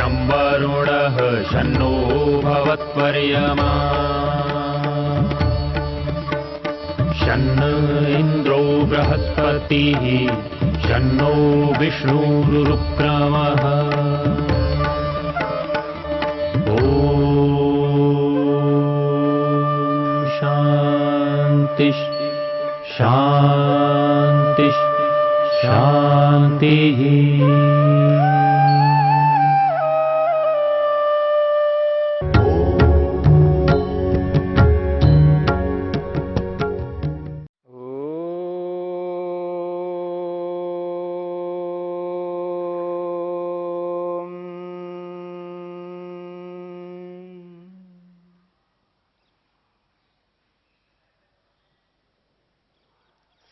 शं वरुणः शन्नो भवत्पर्यमा शन्न इन्द्रो बृहस्पतिः शन्नो विष्णुरुक्रमः ॐ शान्ति शान्ति शान्तिः।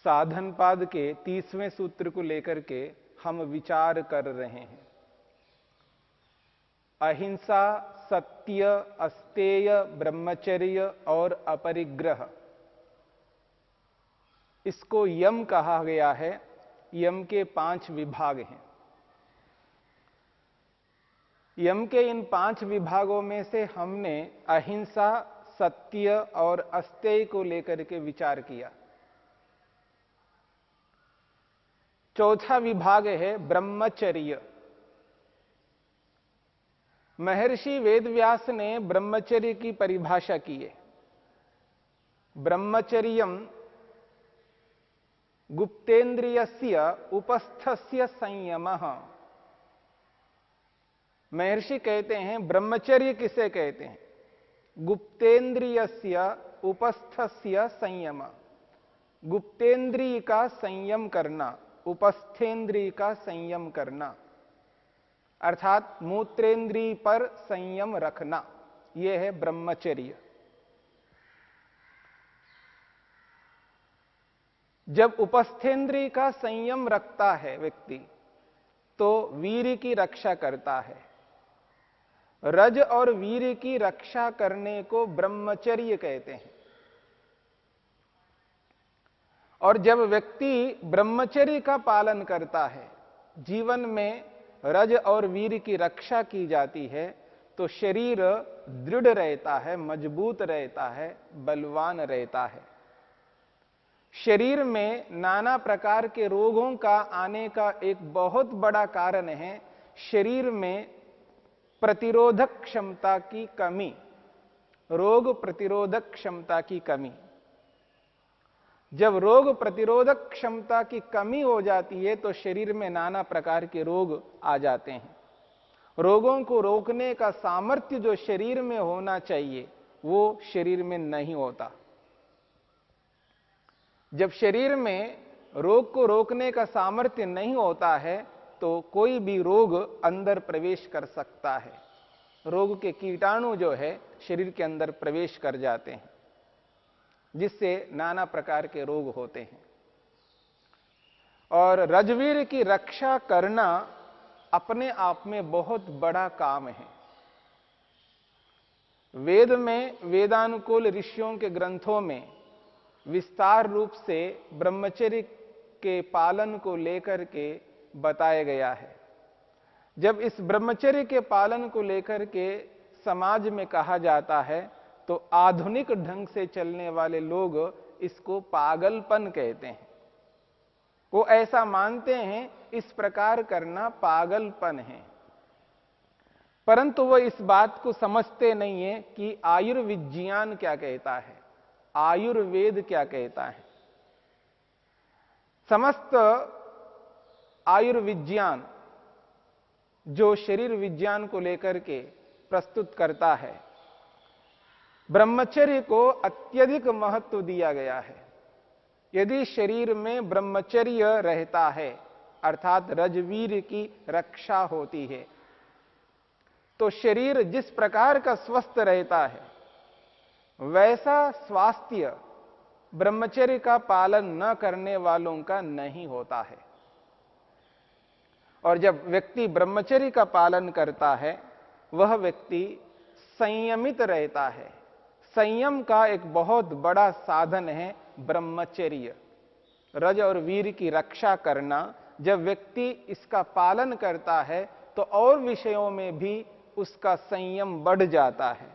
साधन पाद के 30वें सूत्र को लेकर के हम विचार कर रहे हैं। अहिंसा, सत्य, अस्तेय, ब्रह्मचर्य और अपरिग्रह, इसको यम कहा गया है। यम के 5 विभाग हैं। यम के इन 5 विभागों में से हमने अहिंसा, सत्य और अस्तेय को लेकर के विचार किया। चौथा विभाग है ब्रह्मचर्य। महर्षि वेदव्यास ने ब्रह्मचर्य की परिभाषा की है। ब्रह्मचर्यम गुप्तेन्द्रियस्य उपस्थस्य संयमः। महर्षि कहते हैं ब्रह्मचर्य किसे कहते हैं? गुप्तेन्द्रियस्य उपस्थस्य संयम। गुप्तेन्द्रिय का संयम करना, उपस्थेन्द्रिय का संयम करना, अर्थात मूत्रेंद्रिय पर संयम रखना, यह है ब्रह्मचर्य। जब उपस्थेन्द्रिय का संयम रखता है व्यक्ति तो वीर्य की रक्षा करता है। रज और वीर्य की रक्षा करने को ब्रह्मचर्य कहते हैं। और जब व्यक्ति ब्रह्मचर्य का पालन करता है, जीवन में रज और वीर्य की रक्षा की जाती है, तो शरीर दृढ़ रहता है, मजबूत रहता है, बलवान रहता है। शरीर में नाना प्रकार के रोगों का आने का एक बहुत बड़ा कारण है शरीर में प्रतिरोधक क्षमता की कमी, रोग प्रतिरोधक क्षमता की कमी। जब रोग प्रतिरोधक क्षमता की कमी हो जाती है तो शरीर में नाना प्रकार के रोग आ जाते हैं। रोगों को रोकने का सामर्थ्य जो शरीर में होना चाहिए वो शरीर में नहीं होता। जब शरीर में रोग को रोकने का सामर्थ्य नहीं होता है तो कोई भी रोग अंदर प्रवेश कर सकता है। रोग के कीटाणु जो है शरीर के अंदर प्रवेश कर जाते हैं, जिससे नाना प्रकार के रोग होते हैं। और रजवीर की रक्षा करना अपने आप में बहुत बड़ा काम है। वेद में, वेदानुकूल ऋषियों के ग्रंथों में विस्तार रूप से ब्रह्मचर्य के पालन को लेकर के बताया गया है। जब इस ब्रह्मचर्य के पालन को लेकर के समाज में कहा जाता है तो आधुनिक ढंग से चलने वाले लोग इसको पागलपन कहते हैं। वो ऐसा मानते हैं इस प्रकार करना पागलपन है, परंतु वो इस बात को समझते नहीं है कि आयुर्विज्ञान क्या कहता है, आयुर्वेद क्या कहता है। समस्त आयुर्विज्ञान जो शरीर विज्ञान को लेकर के प्रस्तुत करता है, ब्रह्मचर्य को अत्यधिक महत्व दिया गया है। यदि शरीर में ब्रह्मचर्य रहता है, अर्थात रजवीर की रक्षा होती है, तो शरीर जिस प्रकार का स्वस्थ रहता है वैसा स्वास्थ्य ब्रह्मचर्य का पालन न करने वालों का नहीं होता है। और जब व्यक्ति ब्रह्मचर्य का पालन करता है वह व्यक्ति संयमित रहता है। संयम का एक बहुत बड़ा साधन है ब्रह्मचर्य, रज और वीर की रक्षा करना। जब व्यक्ति इसका पालन करता है तो और विषयों में भी उसका संयम बढ़ जाता है,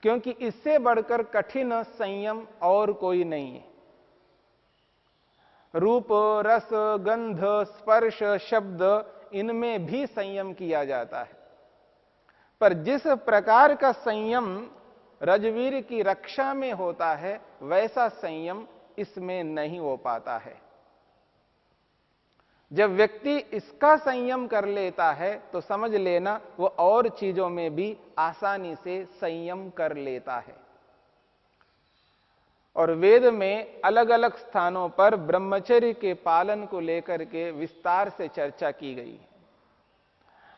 क्योंकि इससे बढ़कर कठिन संयम और कोई नहीं है। रूप, रस, गंध, स्पर्श, शब्द, इनमें भी संयम किया जाता है, पर जिस प्रकार का संयम रजवीर की रक्षा में होता है, वैसा संयम इसमें नहीं हो पाता है। जब व्यक्ति इसका संयम कर लेता है तो समझ लेना वो और चीजों में भी आसानी से संयम कर लेता है। और वेद में अलग अलग स्थानों पर ब्रह्मचर्य के पालन को लेकर के विस्तार से चर्चा की गई है,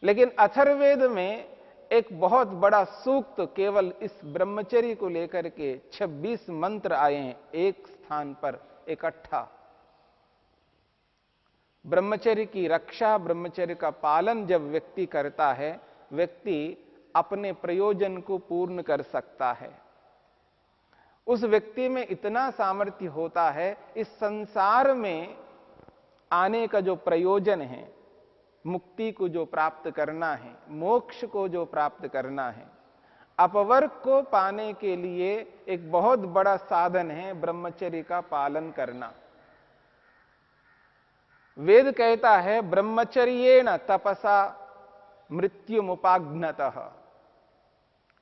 लेकिन अथर्ववेद में एक बहुत बड़ा सूक्त केवल इस ब्रह्मचर्य को लेकर के 26 मंत्र आए हैं एक स्थान पर इकट्ठा। ब्रह्मचर्य की रक्षा, ब्रह्मचर्य का पालन जब व्यक्ति करता है, व्यक्ति अपने प्रयोजन को पूर्ण कर सकता है। उस व्यक्ति में इतना सामर्थ्य होता है, इस संसार में आने का जो प्रयोजन है, मुक्ति को जो प्राप्त करना है, मोक्ष को जो प्राप्त करना है, अपवर्ग को पाने के लिए एक बहुत बड़ा साधन है ब्रह्मचर्य का पालन करना। वेद कहता है ब्रह्मचर्येण तपसा मृत्युमुपाघ्नतः।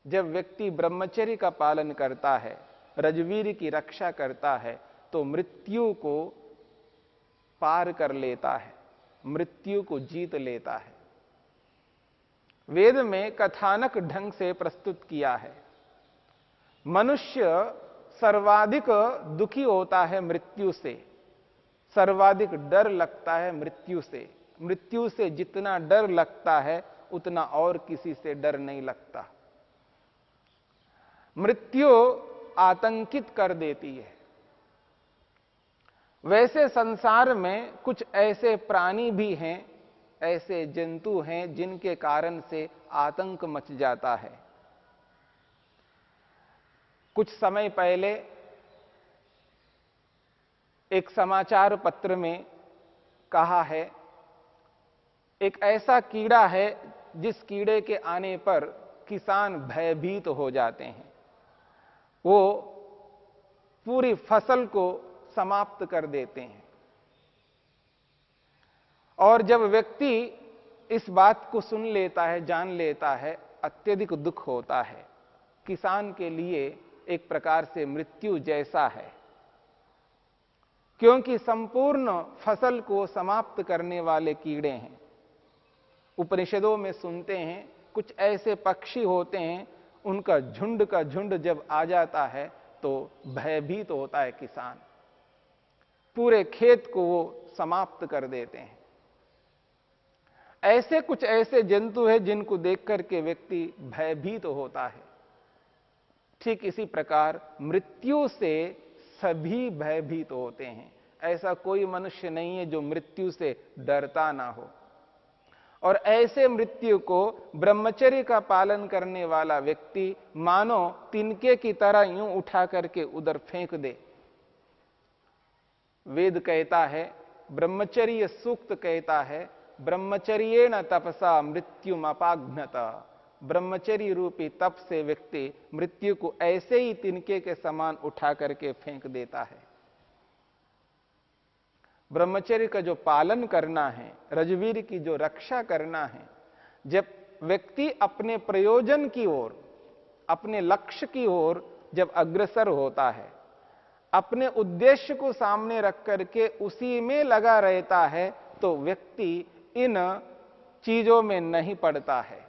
जब व्यक्ति ब्रह्मचर्य का पालन करता है, रजवीर की रक्षा करता है, तो मृत्यु को पार कर लेता है, मृत्यु को जीत लेता है। वेद में कथानक ढंग से प्रस्तुत किया है। मनुष्य सर्वाधिक दुखी होता है मृत्यु से, सर्वाधिक डर लगता है मृत्यु से। मृत्यु से जितना डर लगता है उतना और किसी से डर नहीं लगता। मृत्यु आतंकित कर देती है। वैसे संसार में कुछ ऐसे प्राणी भी हैं, ऐसे जंतु हैं जिनके कारण से आतंक मच जाता है। कुछ समय पहले एक समाचार पत्र में कहा है, एक ऐसा कीड़ा है जिस कीड़े के आने पर किसान भयभीत हो जाते हैं। वो पूरी फसल को समाप्त कर देते हैं। और जब व्यक्ति इस बात को सुन लेता है, जान लेता है, अत्यधिक दुख होता है। किसान के लिए एक प्रकार से मृत्यु जैसा है, क्योंकि संपूर्ण फसल को समाप्त करने वाले कीड़े हैं। उपनिषदों में सुनते हैं कुछ ऐसे पक्षी होते हैं, उनका झुंड का झुंड जब आ जाता है तो भयभीत होता है किसान, पूरे खेत को वो समाप्त कर देते हैं। ऐसे कुछ ऐसे जंतु हैं जिनको देख करके व्यक्ति भयभीत होता है। ठीक इसी प्रकार मृत्यु से सभी भयभीत होते हैं। ऐसा कोई मनुष्य नहीं है जो मृत्यु से डरता ना हो। और ऐसे मृत्यु को ब्रह्मचर्य का पालन करने वाला व्यक्ति मानो तिनके की तरह यूं उठा करके उधर फेंक दे। वेद कहता है, ब्रह्मचर्य सूक्त कहता है, ब्रह्मचर्येण तपसा मृत्युमपाघ्नता। ब्रह्मचर्य रूपी तप से व्यक्ति मृत्यु को ऐसे ही तिनके के समान उठा करके फेंक देता है। ब्रह्मचर्य का जो पालन करना है, रजवीर की जो रक्षा करना है, जब व्यक्ति अपने प्रयोजन की ओर, अपने लक्ष्य की ओर जब अग्रसर होता है, अपने उद्देश्य को सामने रख करके उसी में लगा रहता है, तो व्यक्ति इन चीजों में नहीं पड़ता है।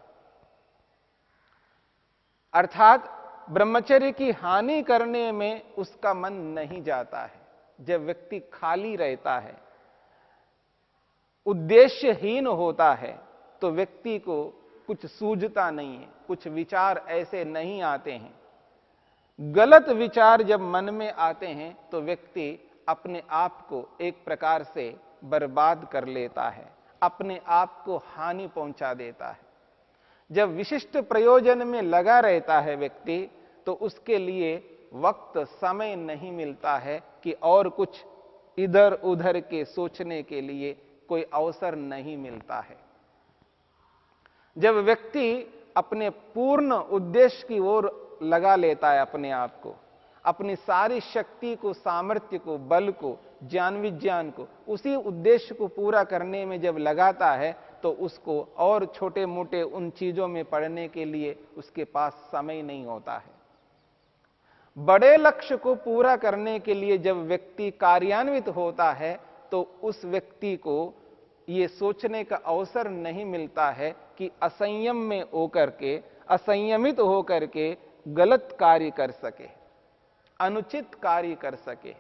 अर्थात ब्रह्मचर्य की हानि करने में उसका मन नहीं जाता है। जब व्यक्ति खाली रहता है, उद्देश्यहीन होता है, तो व्यक्ति को कुछ सूझता नहीं है, कुछ विचार ऐसे नहीं आते हैं। गलत विचार जब मन में आते हैं तो व्यक्ति अपने आप को एक प्रकार से बर्बाद कर लेता है, अपने आप को हानि पहुंचा देता है। जब विशिष्ट प्रयोजन में लगा रहता है व्यक्ति, तो उसके लिए वक्त, समय नहीं मिलता है कि और कुछ इधर उधर के सोचने के लिए कोई अवसर नहीं मिलता है। जब व्यक्ति अपने पूर्ण उद्देश्य की ओर लगा लेता है अपने आप को, अपनी सारी शक्ति को, सामर्थ्य को, बल को, ज्ञान विज्ञान को उसी उद्देश्य को पूरा करने में जब लगाता है, तो उसको और छोटे मोटे उन चीजों में पड़ने के लिए उसके पास समय नहीं होता है। बड़े लक्ष्य को पूरा करने के लिए जब व्यक्ति कार्यान्वित होता है, तो उस व्यक्ति को यह सोचने का अवसर नहीं मिलता है कि असंयम में होकर के, असंयमित होकर के गलत कार्य कर सके, अनुचित कार्य कर सके।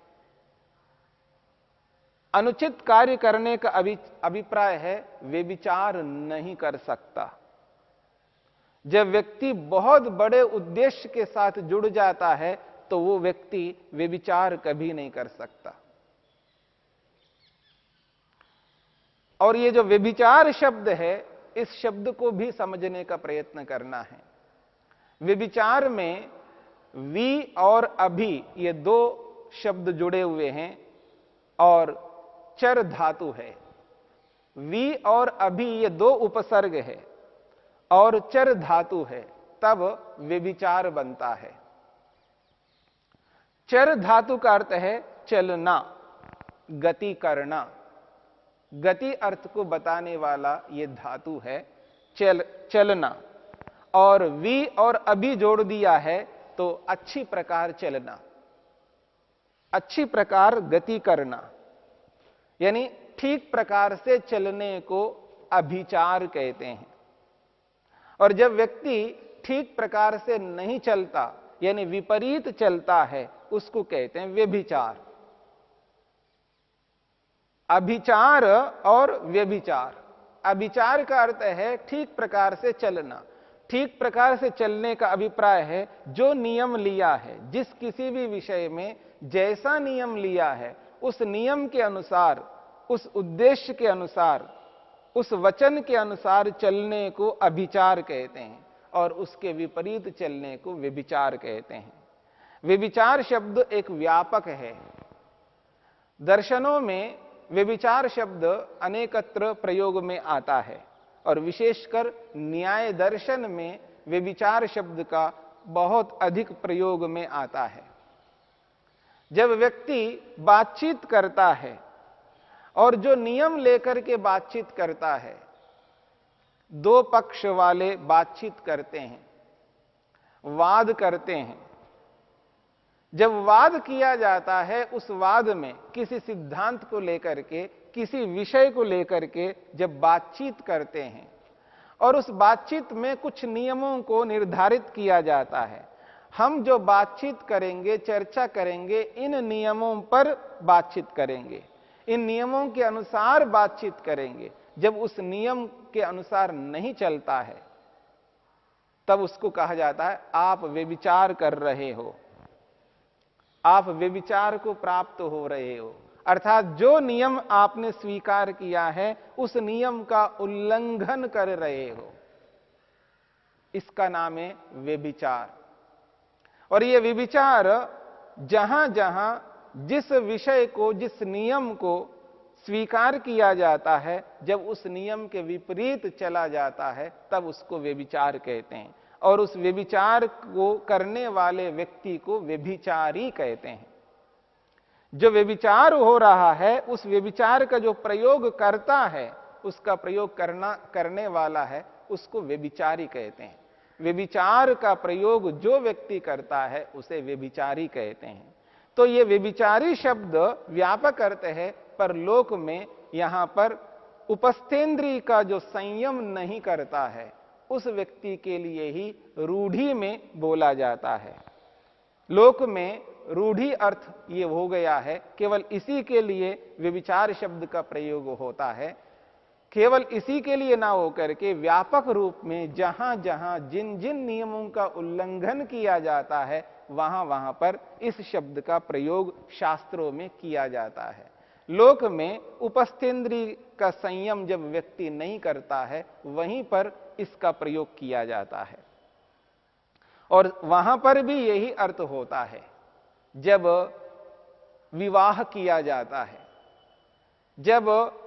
अनुचित कार्य करने का अभिप्राय है व्यभिचार नहीं कर सकता। जब व्यक्ति बहुत बड़े उद्देश्य के साथ जुड़ जाता है, तो वो व्यक्ति व्यभिचार कभी नहीं कर सकता। और ये जो व्यभिचार शब्द है, इस शब्द को भी समझने का प्रयत्न करना है। व्यभिचार में वी और अभी ये दो शब्द जुड़े हुए हैं और चर धातु है। वी और अभी ये दो उपसर्ग है और चर धातु है, तब व्यभिचार बनता है। चर धातु का अर्थ है चलना, गति करना। गति अर्थ को बताने वाला ये धातु है चलना। और वी और अभी जोड़ दिया है तो अच्छी प्रकार चलना, अच्छी प्रकार गति करना, यानी ठीक प्रकार से चलने को अभिचार कहते हैं। और जब व्यक्ति ठीक प्रकार से नहीं चलता, यानी विपरीत चलता है, उसको कहते हैं व्यभिचार। अभिचार और व्यभिचार। अभिचार का अर्थ है ठीक प्रकार से चलना। ठीक प्रकार से चलने का अभिप्राय है जो नियम लिया है, जिस किसी भी विषय में जैसा नियम लिया है, उस नियम के अनुसार, उस उद्देश्य के अनुसार, उस वचन के अनुसार चलने को अभिचार कहते हैं और उसके विपरीत चलने को व्यभिचार कहते हैं। व्यभिचार शब्द एक व्यापक है। दर्शनों में व्यभिचार शब्द अनेकत्र प्रयोग में आता है और विशेषकर न्याय दर्शन में व्यभिचार शब्द का बहुत अधिक प्रयोग में आता है। जब व्यक्ति बातचीत करता है और जो नियम लेकर के बातचीत करता है, दो पक्ष वाले बातचीत करते हैं, वाद करते हैं। जब वाद किया जाता है, उस वाद में किसी सिद्धांत को लेकर के, किसी विषय को लेकर के जब बातचीत करते हैं और उस बातचीत में कुछ नियमों को निर्धारित किया जाता है, हम जो बातचीत करेंगे, चर्चा करेंगे, इन नियमों पर बातचीत करेंगे, इन नियमों के अनुसार बातचीत करेंगे। जब उस नियम के अनुसार नहीं चलता है, तब उसको कहा जाता है आप व्यभिचार कर रहे हो, आप व्यभिचार को प्राप्त हो रहे हो। अर्थात जो नियम आपने स्वीकार किया है, उस नियम का उल्लंघन कर रहे हो। इसका नाम है व्यभिचार। और यह व्यभिचार जहां जहां जिस विषय को, जिस नियम को स्वीकार किया जाता है, जब उस नियम के विपरीत चला जाता है, तब उसको व्यभिचार कहते हैं और उस व्यभिचार को करने वाले व्यक्ति को व्यभिचारी कहते हैं। जो व्यभिचार हो रहा है, उस व्यभिचार का जो प्रयोग करता है, उसका प्रयोग करने वाला है, उसको व्यभिचारी कहते हैं। व्यभिचार का प्रयोग जो व्यक्ति करता है, उसे व्यभिचारी कहते हैं। तो ये व्यभिचारी शब्द व्यापक अर्थ है, पर लोक में यहां पर उपस्थेंद्रिय का जो संयम नहीं करता है, उस व्यक्ति के लिए ही रूढ़ी में बोला जाता है। लोक में रूढ़ी अर्थ ये हो गया है, केवल इसी के लिए व्यभिचार शब्द का प्रयोग होता है। केवल इसी के लिए ना होकर के व्यापक रूप में जहां जहां जिन जिन नियमों का उल्लंघन किया जाता है, वहां वहां पर इस शब्द का प्रयोग शास्त्रों में किया जाता है। लोक में उपस्थेंद्रिय का संयम जब व्यक्ति नहीं करता है, वहीं पर इसका प्रयोग किया जाता है। और वहां पर भी यही अर्थ होता है। जब विवाह किया जाता है, जब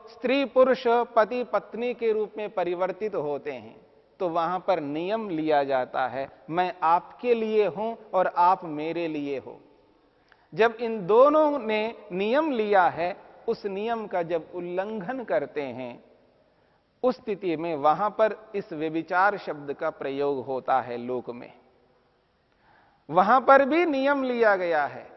स्त्री पुरुष पति पत्नी के रूप में परिवर्तित होते हैं, तो वहां पर नियम लिया जाता है, मैं आपके लिए हूं और आप मेरे लिए हो। जब इन दोनों ने नियम लिया है, उस नियम का जब उल्लंघन करते हैं, उस स्थिति में वहां पर इस व्यभिचार शब्द का प्रयोग होता है लोक में। वहां पर भी नियम लिया गया है।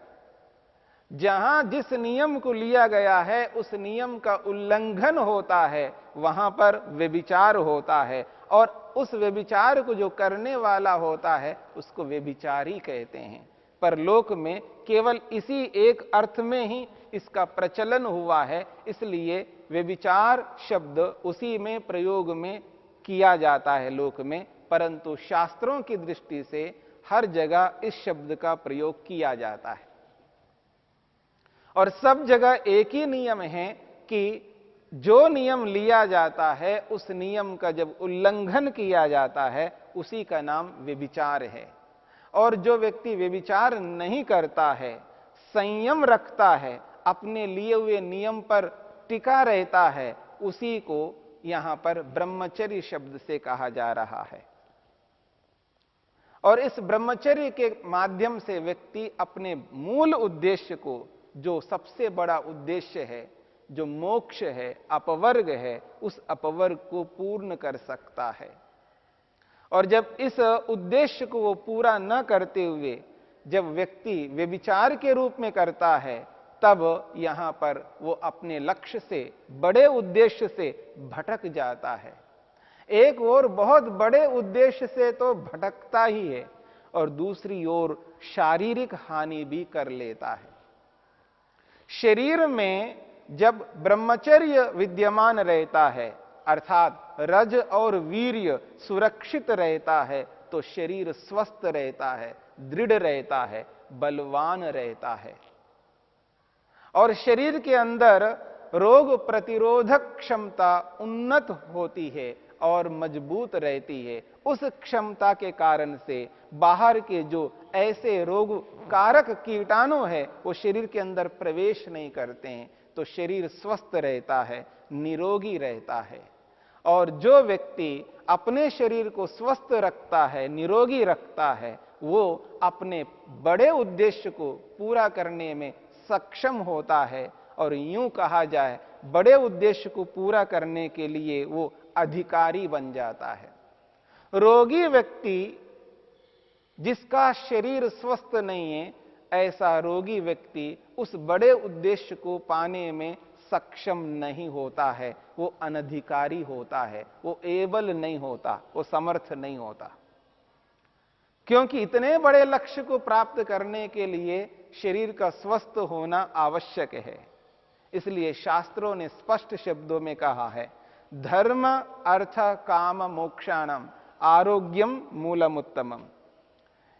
जहां जिस नियम को लिया गया है उस नियम का उल्लंघन होता है, वहां पर व्यभिचार होता है, और उस व्यभिचार को जो करने वाला होता है उसको व्यभिचारी कहते हैं। पर लोक में केवल इसी एक अर्थ में ही इसका प्रचलन हुआ है, इसलिए व्यभिचार शब्द उसी में प्रयोग में किया जाता है लोक में, परंतु शास्त्रों की दृष्टि से हर जगह इस शब्द का प्रयोग किया जाता है। और सब जगह एक ही नियम है कि जो नियम लिया जाता है उस नियम का जब उल्लंघन किया जाता है उसी का नाम व्यभिचार है। और जो व्यक्ति व्यभिचार नहीं करता है, संयम रखता है, अपने लिए हुए नियम पर टिका रहता है, उसी को यहां पर ब्रह्मचर्य शब्द से कहा जा रहा है। और इस ब्रह्मचर्य के माध्यम से व्यक्ति अपने मूल उद्देश्य को, जो सबसे बड़ा उद्देश्य है, जो मोक्ष है, अपवर्ग है, उस अपवर्ग को पूर्ण कर सकता है। और जब इस उद्देश्य को वो पूरा न करते हुए जब व्यक्ति व्यभिचार के रूप में करता है, तब यहां पर वो अपने लक्ष्य से, बड़े उद्देश्य से भटक जाता है। एक ओर बहुत बड़े उद्देश्य से तो भटकता ही है, और दूसरी ओर शारीरिक हानि भी कर लेता है। शरीर में जब ब्रह्मचर्य विद्यमान रहता है, अर्थात रज और वीर्य सुरक्षित रहता है, तो शरीर स्वस्थ रहता है, दृढ़ रहता है, बलवान रहता है। और शरीर के अंदर रोग प्रतिरोधक क्षमता उन्नत होती है और मजबूत रहती है। उस क्षमता के कारण से बाहर के जो ऐसे रोग कारक कीटाणु है वो शरीर के अंदर प्रवेश नहीं करते हैं, तो शरीर स्वस्थ रहता है, निरोगी रहता है। और जो व्यक्ति अपने शरीर को स्वस्थ रखता है, निरोगी रखता है, वो अपने बड़े उद्देश्य को पूरा करने में सक्षम होता है। और यूं कहा जाए, बड़े उद्देश्य को पूरा करने के लिए वो अधिकारी बन जाता है। रोगी व्यक्ति जिसका शरीर स्वस्थ नहीं है, ऐसा रोगी व्यक्ति उस बड़े उद्देश्य को पाने में सक्षम नहीं होता है, वो अनधिकारी होता है, वो एबल नहीं होता, वो समर्थ नहीं होता। क्योंकि इतने बड़े लक्ष्य को प्राप्त करने के लिए शरीर का स्वस्थ होना आवश्यक है। इसलिए शास्त्रों ने स्पष्ट शब्दों में कहा है, धर्म अर्थ काम मोक्षाणम आरोग्यम मूलमुत्तमम।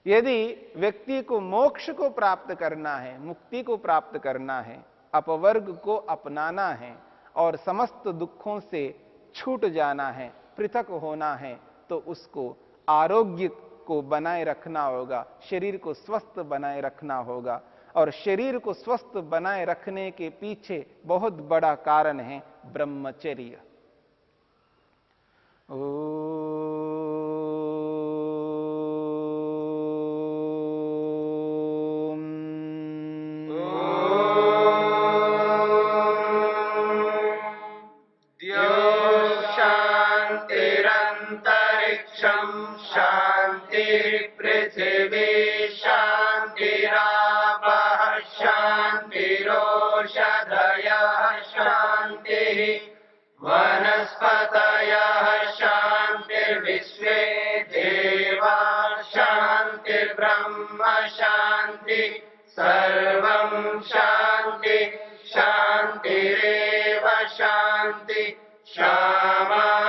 यदि व्यक्ति को मोक्ष को प्राप्त करना है, मुक्ति को प्राप्त करना है, अपवर्ग को अपनाना है और समस्त दुखों से छूट जाना है, पृथक होना है, तो उसको आरोग्य को बनाए रखना होगा, शरीर को स्वस्थ बनाए रखना होगा। और शरीर को स्वस्थ बनाए रखने के पीछे बहुत बड़ा कारण है ब्रह्मचर्य। पृथिवी शान्तिरापः शान्तिरोषधयः शान्तिः वनस्पतयः शान्तिर्विश्वे देवा शान्तिर्ब्रह्म शान्ति सर्वं शान्ति शान्तिरेव शान्ति क्षमा